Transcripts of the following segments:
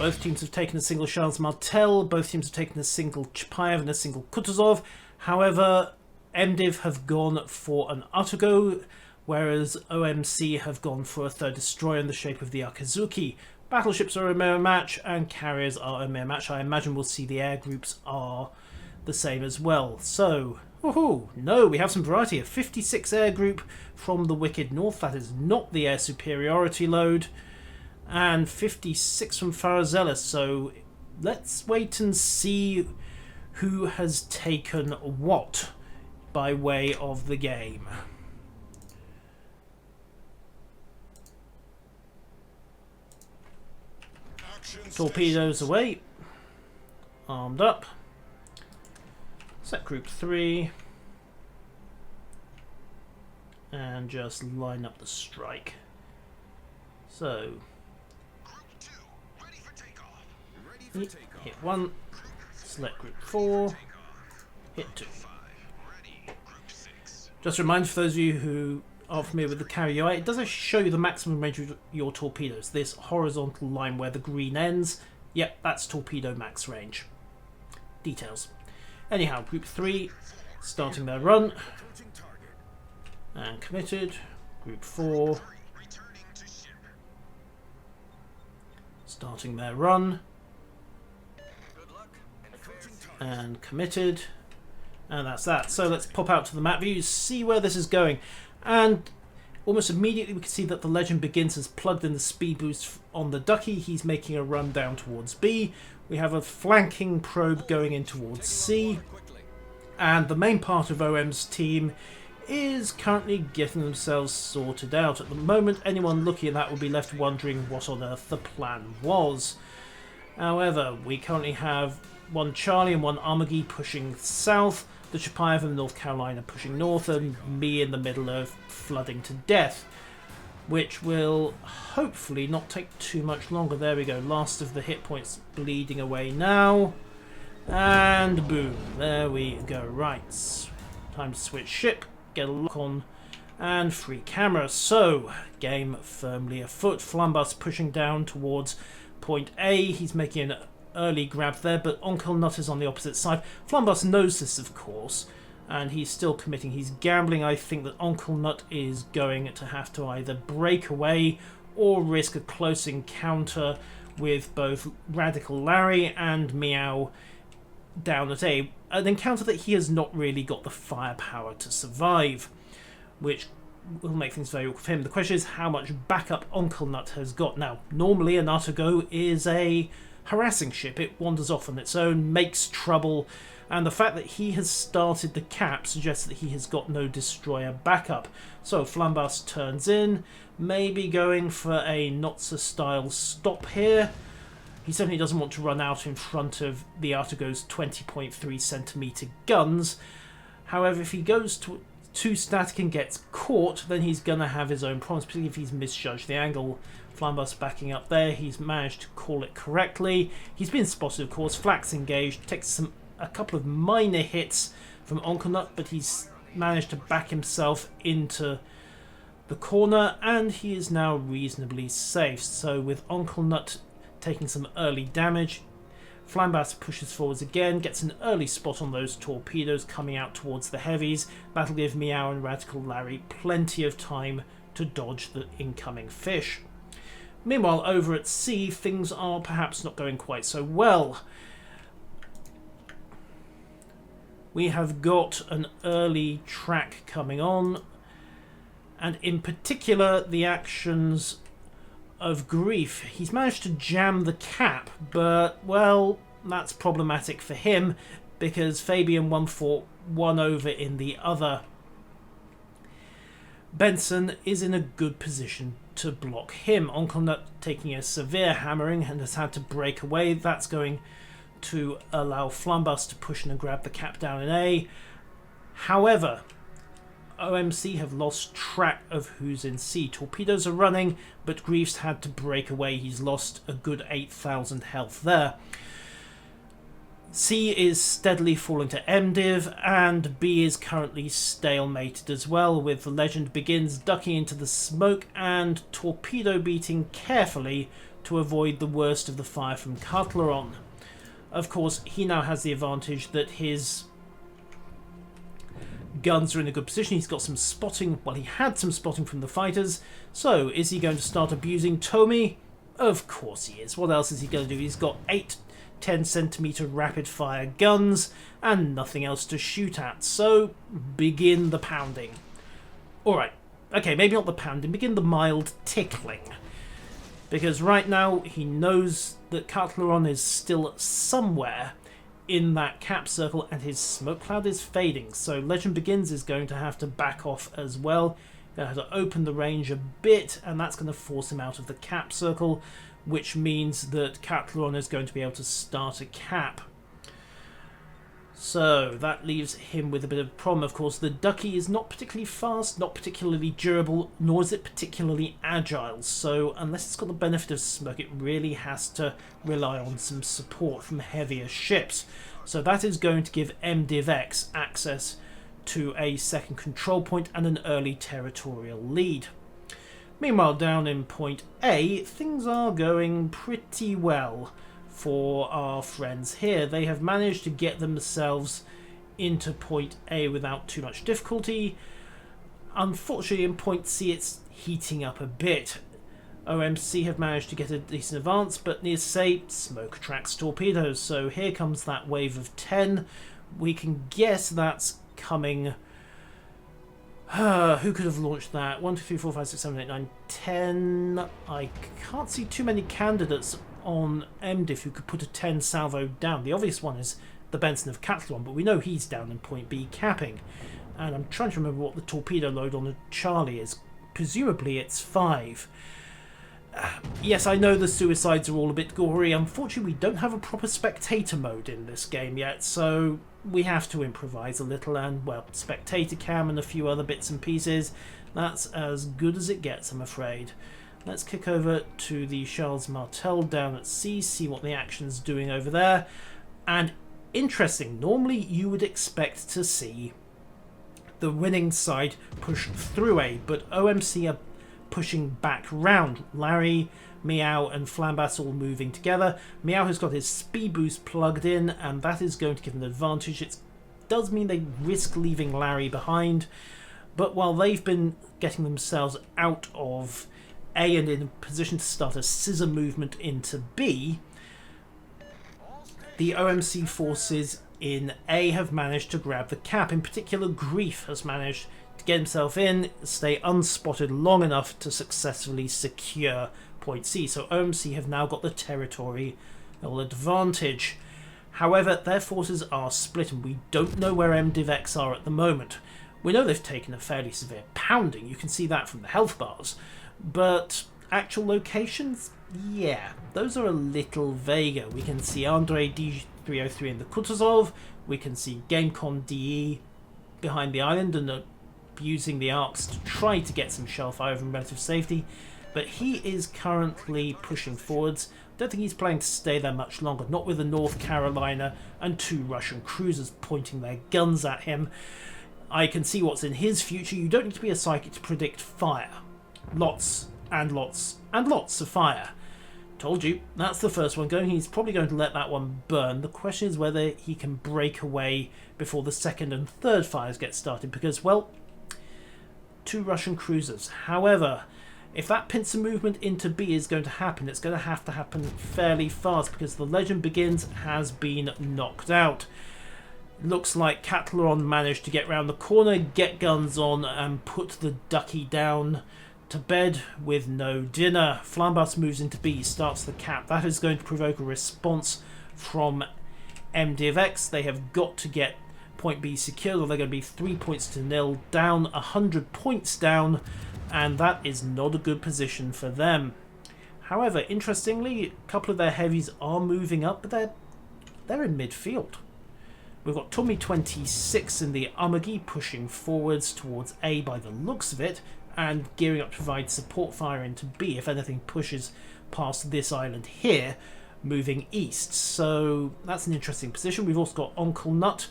Both teams have taken a single Charles Martel, both teams have taken a single Chapayev and a single Kutuzov. However, MDiv have gone for an Atago, whereas OMC have gone for a third destroyer in the shape of the Akazuki. Battleships are a mirror match and carriers are a mirror match. I imagine we'll see the air groups are the same as well. So, no, we have some variety. A 56 air group from the Wicked North. That is not the air superiority load. And 56 from Farazelis. So let's wait and see who has taken what by way of the game. Torpedoes away. Armed up. Set group 3. And just line up the strike. So, hit 1. Select group 4. Hit 2. Just a reminder for those of you who are familiar with the carrier UI, it does actually show you the maximum range of your torpedoes. This horizontal line where the green ends, yep, that's torpedo max range. Details. Anyhow, group 3 starting their run and committed. Group 4 starting their run and committed. And that's that. So let's pop out to the map view, see where this is going. And almost immediately we can see that the Legend Begins has plugged in the speed boost on the Ducky. He's making a run down towards B. We have a flanking probe going in towards C. And the main part of OM's team is currently getting themselves sorted out. At the moment, anyone looking at that will be left wondering what on earth the plan was. However, we currently have one Charlie and one Armagee pushing south, the Chapayev and North Carolina pushing north, and me in the middle of flooding to death, which will hopefully not take too much longer. There we go, last of the hit points bleeding away now, and boom, there we go. Right, time to switch ship, get a lock on, and free camera. So, game firmly afoot. Flambus pushing down towards point A. He's making an early grab there, but Onkel Nut is on the opposite side. Flambus knows this, of course, and he's still committing. He's gambling. I think that Onkel Nut is going to have to either break away or risk a close encounter with both Radical Larry and Meow down at A. An encounter that he has not really got the firepower to survive, which will make things very awkward for him. The question is how much backup Onkel Nut has got. Now, normally an Atago is a harassing ship. It wanders off on its own, makes trouble, and the fact that he has started the cap suggests that he has got no destroyer backup. So Flambus turns in, maybe going for a Notza style stop here. He certainly doesn't want to run out in front of the Atago's 20.3 centimeter guns. However, if he goes too static and gets caught, then he's going to have his own problems, particularly if he's misjudged the angle. Flambus backing up there, he's managed to call it correctly. He's been spotted, of course, flax engaged, takes a couple of minor hits from Onkel Nut, but he's managed to back himself into the corner, and he is now reasonably safe. So with Onkel Nut taking some early damage, Flambus pushes forwards again, gets an early spot on those torpedoes coming out towards the heavies. That'll give Meow and Radical Larry plenty of time to dodge the incoming fish. Meanwhile, over at sea, things are perhaps not going quite so well. We have got an early track coming on, and in particular the actions of Grief. He's managed to jam the cap, but, well, that's problematic for him because Fabian 1-4 won over in the other. Benson is in a good position to block him. Onkel Nut taking a severe hammering and has had to break away. That's going to allow Flambus to push in and grab the cap down in A. However, OMC have lost track of who's in C. Torpedoes are running, but Grief's had to break away. He's lost a good 8,000 health there. C is steadily falling to MDiv, and B is currently stalemated as well, with the Legend Begins ducking into the smoke and torpedo beating carefully to avoid the worst of the fire from Cutleron. Of course, he now has the advantage that his guns are in a good position. He's got some spotting, well, he had some spotting from the fighters, so is he going to start abusing Tomy? Of course he is. What else is he going to do? He's got 8-10cm rapid fire guns and nothing else to shoot at, so begin the pounding. Alright, okay, maybe not the pounding, begin the mild tickling. Because right now he knows that Cutleron is still somewhere in that cap circle and his smoke cloud is fading, so Legend Begins is going to have to back off as well. Going to have to open the range a bit, and that's going to force him out of the cap circle, which means that Cutleron is going to be able to start a cap. So that leaves him with a bit of a problem. Of course, the Ducky is not particularly fast, not particularly durable, nor is it particularly agile. So unless it's got the benefit of smoke, it really has to rely on some support from heavier ships. So that is going to give MDiv-X access to a second control point and an early territorial lead. Meanwhile, down in point A, things are going pretty well for our friends here. They have managed to get themselves into point A without too much difficulty. Unfortunately, in point C, it's heating up a bit. OMC have managed to get a decent advance, but near to say, smoke attracts torpedoes. So here comes that wave of 10. We can guess that's coming. Who could have launched that? 1, 2, 3, 4, 5, 6, 7, 8, 9, 10. I can't see too many candidates on MDiv who could put a 10 salvo down. The obvious one is the Benson of Cutleron, but we know he's down in point B capping. And I'm trying to remember what the torpedo load on a Charlie is. Presumably it's 5. Yes, I know the suicides are all a bit gory. Unfortunately, we don't have a proper spectator mode in this game yet, so we have to improvise a little, and, well, spectator cam and a few other bits and pieces. That's as good as it gets, I'm afraid. Let's kick over to the Charles Martel down at C, see what the action's doing over there. And interesting, normally you would expect to see the winning side push through A, but OMC are pushing back round. Larry, Meow and Flambas all moving together. Meow has got his speed boost plugged in, and that is going to give an advantage. It does mean they risk leaving Larry behind, but while they've been getting themselves out of A and in a position to start a scissor movement into B, the OMC forces in A have managed to grab the cap. In particular, Grief has managed to get himself in, stay unspotted long enough to successfully secure point C. So OMC have now got the territorial advantage. However, their forces are split, and we don't know where MDiv-X are at the moment. We know they've taken a fairly severe pounding. You can see that from the health bars. But actual locations? Yeah, those are a little vaguer. We can see Andrei D303 in the Kutuzov. We can see GameCon DE behind the island and using the arcs to try to get some shell fire from relative safety. But he is currently pushing forwards. Don't think he's planning to stay there much longer. Not with the North Carolina and 2 Russian cruisers pointing their guns at him. I can see what's in his future. You don't need to be a psychic to predict fire. Lots and lots and lots of fire. Told you, that's the first one going. He's probably going to let that one burn. The question is whether he can break away before the second and third fires get started, because, well, 2 Russian cruisers. However, if that pincer movement into B is going to happen, it's going to happen fairly fast, because the Legend Begins has been knocked out. Looks like Cutleron managed to get round the corner, get guns on, and put the Ducky down to bed with no dinner. Flambas moves into B, starts the cap. That is going to provoke a response from MDiv-X. They have got to get point B secured, or they're going to be 3 points to nil, down 100 points down, and that is not a good position for them. However, interestingly, a couple of their heavies are moving up, but they're in midfield. We've got Tommy 26 in the Umagi pushing forwards towards A by the looks of it, and gearing up to provide support fire into B if anything pushes past this island here. moving east. So that's an interesting position. We've also got Uncle Nut,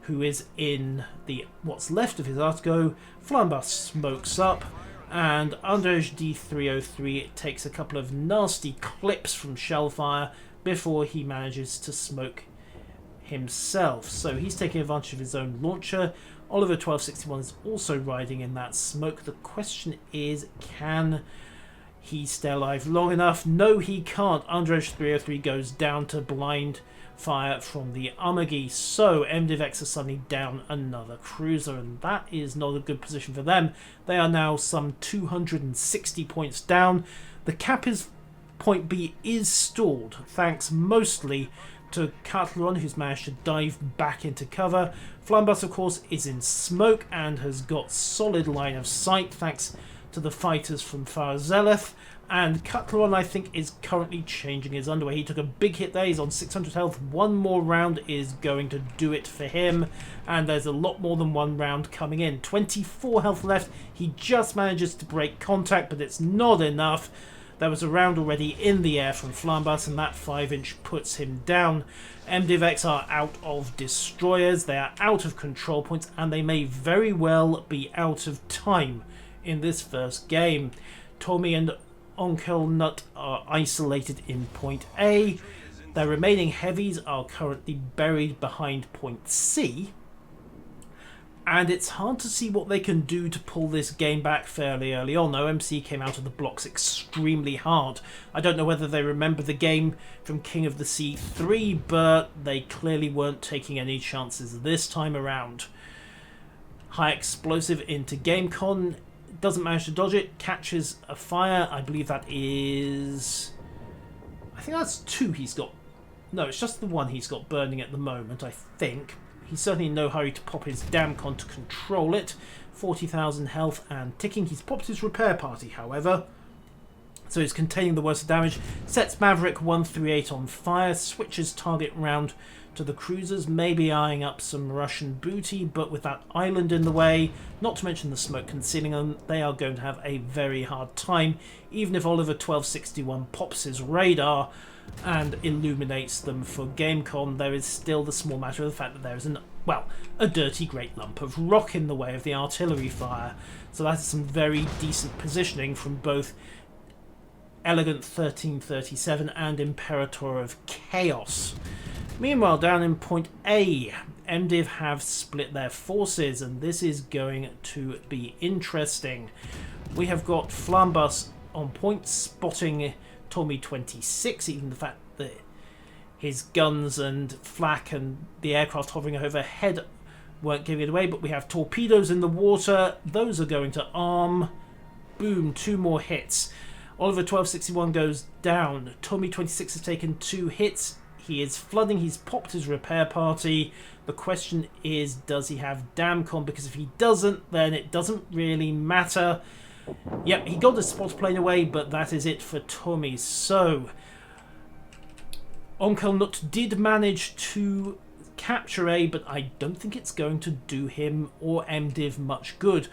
who is in the what's left of his Artigo. Flambus smokes up, and Andrej D303 takes a couple of nasty clips from shellfire before he manages to smoke himself. So he's taking advantage of his own launcher. Oliver 1261 is also riding in that smoke. The question is, can he stay alive long enough? No, he can't. Andrej 303 goes down to blind fire from the Umagi. So MDiv-X is suddenly down another cruiser, and that is not a good position for them. They are now some 260 points down. The Kappa's point B is stalled, thanks mostly to Catleron, who's managed to dive back into cover. Flambus, of course, is in smoke and has got solid line of sight thanks to the fighters from Farzeleth. And Catleron, I think, is currently changing his underwear. He took a big hit there. He's on 600 health. One more round is going to do it for him. And there's a lot more than one round coming in. 24 health left. He just manages to break contact, but it's not enough. There was a round already in the air from Flambus, and that 5-inch puts him down. MDiv-X are out of destroyers. They are out of control points, and they may very well be out of time in this first game. Tommy and Onkel Nut are isolated in point A. Their remaining heavies are currently buried behind point C. And it's hard to see what they can do to pull this game back fairly early on. OMC came out of the blocks extremely hard. I don't know whether they remember the game from King of the Sea 3, but they clearly weren't taking any chances this time around. High explosive into GameCon. Doesn't manage to dodge it. Catches a fire. I believe that is... I think that's two he's got. No, it's just the one he's got burning at the moment, I think. He's certainly in no hurry to pop his Damcon to control it. 40,000 health and ticking. He's popped his repair party, however. So he's containing the worst damage. Sets Maverick 138 on fire. Switches target round to the cruisers. Maybe eyeing up some Russian booty. But with that island in the way, not to mention the smoke concealing them, they are going to have a very hard time. Even if Oliver 1261 pops his radar and illuminates them for GameCon, there is still the small matter of the fact that there is a dirty great lump of rock in the way of the artillery fire. So that is some very decent positioning from both Elegant 1337 and Imperator of Chaos. Meanwhile, down in point A, MDiv have split their forces, and this is going to be interesting. We have got Flambus on point, spotting Tommy 26, even the fact that his guns and flak and the aircraft hovering overhead weren't giving it away. But we have torpedoes in the water. Those are going to arm. Boom, 2 more hits. Oliver 1261 goes down. Tommy 26 has taken 2 hits. He is flooding. He's popped his repair party. The question is, does he have Damcon? Because if he doesn't, then it doesn't really matter. Yep, he got the spot plane away, but that is it for Tommy. So, Onkel Nut did manage to capture A, but I don't think it's going to do him or MDiv much good.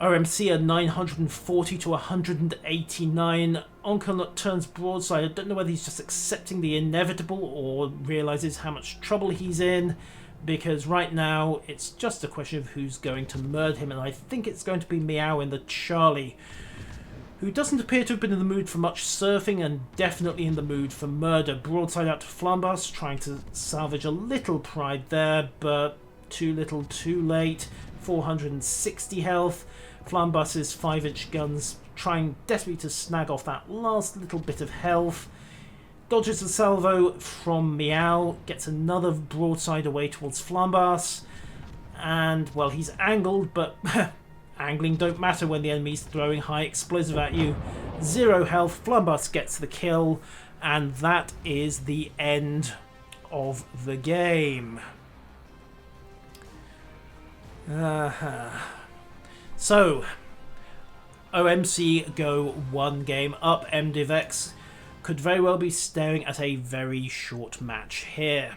OMC are 940 to 189. Onkel Nut turns broadside. I don't know whether he's just accepting the inevitable or realises how much trouble he's in, because right now it's just a question of who's going to murder him, and I think it's going to be Meow in the Charlie, who doesn't appear to have been in the mood for much surfing and definitely in the mood for murder. Broadside out to Flambus, trying to salvage a little pride there, but too little too late. 460 health. Flambus's 5-inch guns trying desperately to snag off that last little bit of health. Dodges a salvo from Meow, gets another broadside away towards Flambus, and, well, he's angled, but angling don't matter when the enemy's throwing high explosive at you. 0 health, Flambus gets the kill, and that is the end of the game. So, OMC go 1 game up. MDiv-X could very well be staring at a very short match here.